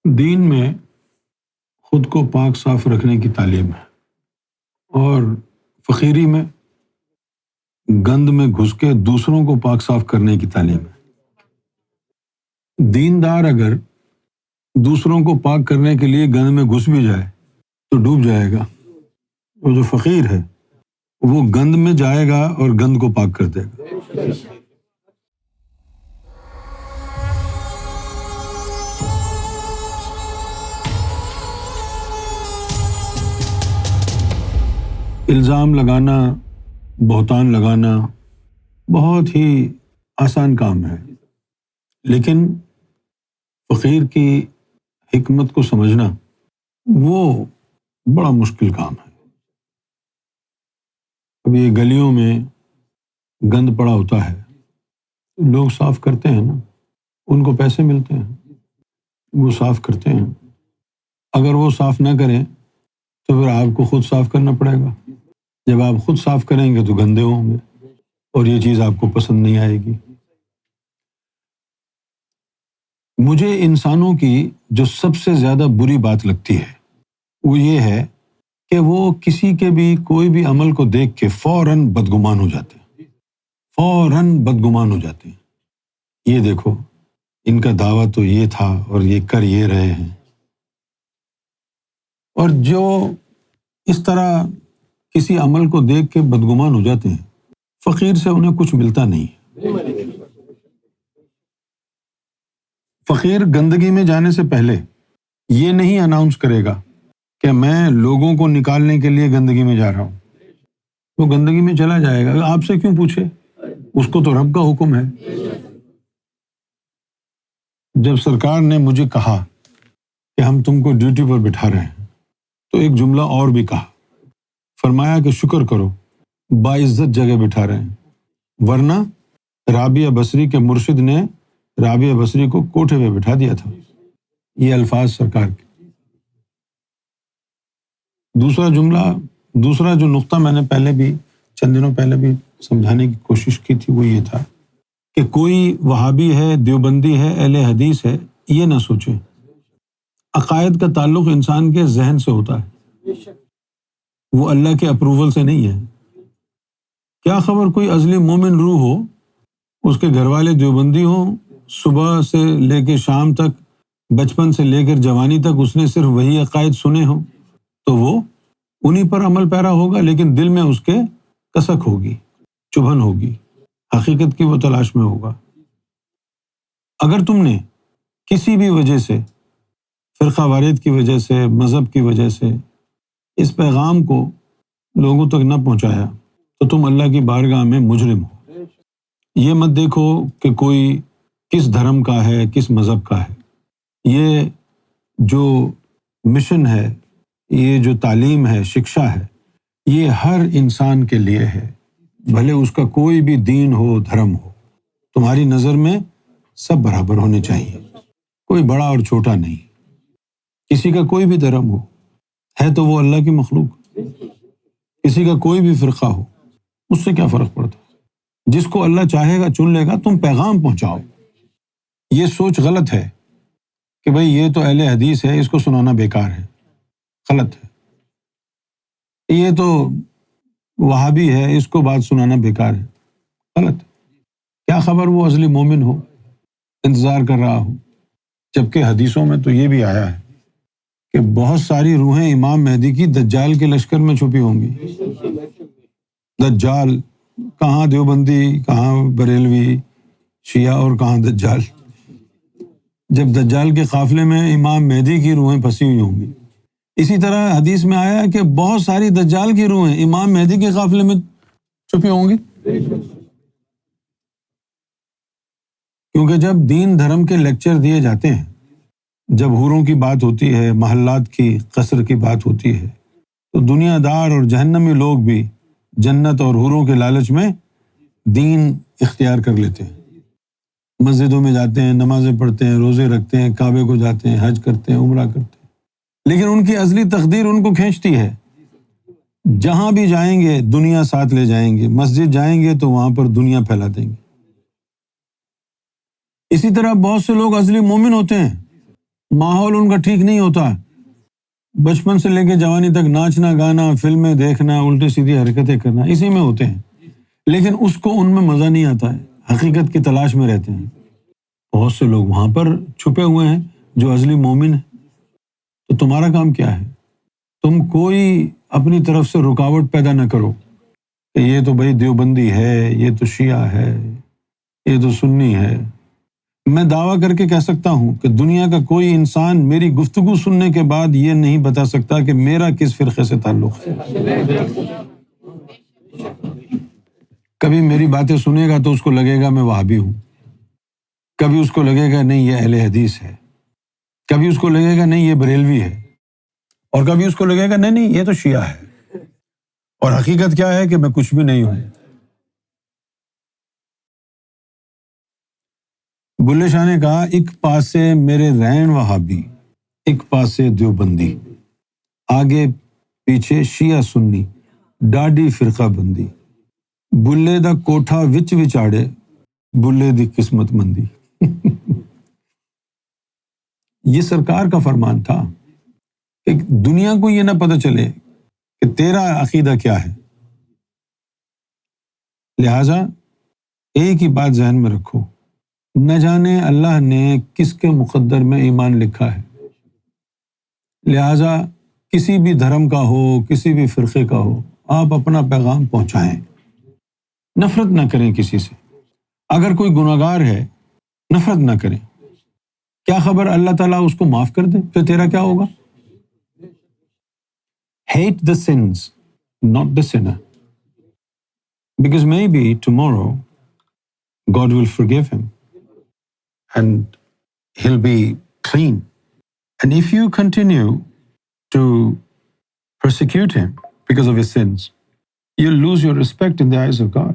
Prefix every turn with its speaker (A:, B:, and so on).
A: دین میں خود کو پاک صاف رکھنے کی تعلیم ہے، اور فقیری میں گند میں گھس کے دوسروں کو پاک صاف کرنے کی تعلیم ہے۔ دیندار اگر دوسروں کو پاک کرنے کے لیے گند میں گھس بھی جائے تو ڈوب جائے گا، اور جو فقیر ہے وہ گند میں جائے گا اور گند کو پاک کر دے گا۔ الزام لگانا، بہتان لگانا بہت ہی آسان کام ہے، لیکن فقیر کی حکمت کو سمجھنا وہ بڑا مشکل کام ہے۔ اب یہ گلیوں میں گند پڑا ہوتا ہے، لوگ صاف کرتے ہیں نا، ان کو پیسے ملتے ہیں، وہ صاف کرتے ہیں۔ اگر وہ صاف نہ کریں تو پھر آپ کو خود صاف کرنا پڑے گا۔ جب آپ خود صاف کریں گے تو گندے ہوں گے، اور یہ چیز آپ کو پسند نہیں آئے گی۔ مجھے انسانوں کی جو سب سے زیادہ بری بات لگتی ہے وہ یہ ہے کہ وہ کسی کے بھی کوئی بھی عمل کو دیکھ کے فوراً بدگمان ہو جاتے ہیں، فوراً بدگمان ہو جاتے ہیں۔ یہ دیکھو، ان کا دعویٰ تو یہ تھا اور یہ کر یہ رہے ہیں۔ اور جو اس طرح کسی عمل کو دیکھ کے بدگمان ہو جاتے ہیں، فقیر سے انہیں کچھ ملتا نہیں ہے۔ فقیر گندگی میں جانے سے پہلے یہ نہیں اناؤنس کرے گا کہ میں لوگوں کو نکالنے کے لیے گندگی میں جا رہا ہوں۔ وہ گندگی میں چلا جائے گا، آپ سے کیوں پوچھے؟ اس کو تو رب کا حکم ہے۔ جب سرکار نے مجھے کہا کہ ہم تم کو ڈیوٹی پر بٹھا رہے ہیں تو ایک جملہ اور بھی کہا، فرمایا کہ شکر کرو باعزت جگہ بٹھا رہے ہیں، ورنہ رابعہ بصری کے مرشد نے رابعہ بصری کو کوٹھے پہ بٹھا دیا تھا۔ یہ الفاظ سرکار کے۔ دوسرا جو نقطہ میں نے پہلے بھی چند دنوں پہلے بھی سمجھانے کی کوشش کی تھی وہ یہ تھا کہ کوئی وہابی ہے، دیوبندی ہے، اہل حدیث ہے، یہ نہ سوچے عقائد کا تعلق انسان کے ذہن سے ہوتا ہے، وہ اللہ کے اپروول سے نہیں ہے۔ کیا خبر کوئی ازلی مومن روح ہو، اس کے گھر والے دیوبندی ہوں، صبح سے لے کے شام تک، بچپن سے لے کر جوانی تک اس نے صرف وہی عقائد سنے ہوں، تو وہ انہی پر عمل پیرا ہوگا، لیکن دل میں اس کے کسک ہوگی، چبھن ہوگی، حقیقت کی وہ تلاش میں ہوگا۔ اگر تم نے کسی بھی وجہ سے، فرقہ واریت کی وجہ سے، مذہب کی وجہ سے اس پیغام کو لوگوں تک نہ پہنچایا تو تم اللہ کی بارگاہ میں مجرم ہو۔ یہ مت دیکھو کہ کوئی کس دھرم کا ہے، کس مذہب کا ہے۔ یہ جو مشن ہے، یہ جو تعلیم ہے، شکشا ہے، یہ ہر انسان کے لیے ہے، بھلے اس کا کوئی بھی دین ہو، دھرم ہو۔ تمہاری نظر میں سب برابر ہونے چاہیے، کوئی بڑا اور چھوٹا نہیں۔ کسی کا کوئی بھی دھرم ہو، ہے تو وہ اللہ کی مخلوق، کسی کا کوئی بھی فرقہ ہو، اس سے کیا فرق پڑتا ہے؟ جس کو اللہ چاہے گا چن لے گا، تم پیغام پہنچاؤ۔ یہ سوچ غلط ہے کہ بھئی یہ تو اہل حدیث ہے، اس کو سنانا بیکار ہے، غلط ہے۔ یہ تو وہابی ہے، اس کو بات سنانا بیکار ہے، غلط ہے۔ کیا خبر وہ اصلی مومن ہو، انتظار کر رہا ہو۔ جبکہ حدیثوں میں تو یہ بھی آیا ہے کہ بہت ساری روحیں امام مہدی کی دجال کے لشکر میں چھپی ہوں گی۔ دجال کہاں دیوبندی، کہاں بریلوی شیعہ، اور کہاں دجال۔ جب دجال کے قافلے میں امام مہدی کی روحیں پھنسی ہوئی ہوں گی۔ اسی طرح حدیث میں آیا کہ بہت ساری دجال کی روحیں امام مہدی کے قافلے میں چھپی ہوں گی۔ کیونکہ جب دین دھرم کے لیکچر دیے جاتے ہیں، جب حوروں کی بات ہوتی ہے، محلات کی، قصر کی بات ہوتی ہے، تو دنیا دار اور جہنمی لوگ بھی جنت اور حوروں کے لالچ میں دین اختیار کر لیتے ہیں، مسجدوں میں جاتے ہیں، نمازیں پڑھتے ہیں، روزے رکھتے ہیں، کعبے کو جاتے ہیں، حج کرتے ہیں، عمرہ کرتے ہیں، لیکن ان کی اصلی تقدیر ان کو کھینچتی ہے۔ جہاں بھی جائیں گے دنیا ساتھ لے جائیں گے، مسجد جائیں گے تو وہاں پر دنیا پھیلا دیں گے۔ اسی طرح بہت سے لوگ اصلی مومن ہوتے ہیں ماحول ان کا ٹھیک نہیں ہوتا، بچپن سے لے کے جوانی تک ناچنا گانا، فلمیں دیکھنا، الٹی سیدھی حرکتیں کرنا، اسی میں ہوتے ہیں، لیکن اس کو ان میں مزہ نہیں آتا ہے، حقیقت کی تلاش میں رہتے ہیں۔ بہت سے لوگ وہاں پر چھپے ہوئے ہیں جو ازلی مومن ہیں۔ تو تمہارا کام کیا ہے؟ تم کوئی اپنی طرف سے رکاوٹ پیدا نہ کرو کہ یہ تو بھائی دیوبندی ہے، یہ تو شیعہ ہے، یہ تو سنی ہے۔ میں دعویٰ کر کے کہہ سکتا ہوں کہ دنیا کا کوئی انسان میری گفتگو سننے کے بعد یہ نہیں بتا سکتا کہ میرا کس فرقے سے تعلق ہے۔ کبھی میری باتیں سنے گا تو اس کو لگے گا میں وہابی ہوں، کبھی اس کو لگے گا نہیں یہ اہل حدیث ہے، کبھی اس کو لگے گا نہیں یہ بریلوی ہے، اور کبھی اس کو لگے گا نہیں یہ تو شیعہ ہے، اور حقیقت کیا ہے کہ میں کچھ بھی نہیں ہوں۔ بلے شاہ نے کہا ایک پاسے میرے رین وہابی، ایک پاسے دیوبندی، آگے پیچھے شیعہ سنی، ڈاڈی فرقہ بندی، بلے دا کوٹھا وچ وچاڑے، بلے دی قسمت مندی۔ یہ سرکار کا فرمان تھا کہ دنیا کو یہ نہ پتہ چلے کہ تیرا عقیدہ کیا ہے، لہٰذا ایک ہی بات ذہن میں رکھو، نہ جانے اللہ نے کس کے مقدر میں ایمان لکھا ہے، لہٰذا کسی بھی دھرم کا ہو، کسی بھی فرقے کا ہو، آپ اپنا پیغام پہنچائیں، نفرت نہ کریں کسی سے۔ اگر کوئی گناہگار ہے نفرت نہ کریں، کیا خبر اللہ تعالیٰ اس کو معاف کر دے، پھر تیرا کیا ہوگا؟ Hate the sins, not the sinner, because maybe tomorrow God will forgive him and he'll be clean. And if you continue to persecute him because of his sins, you'll lose your respect in the eyes of God.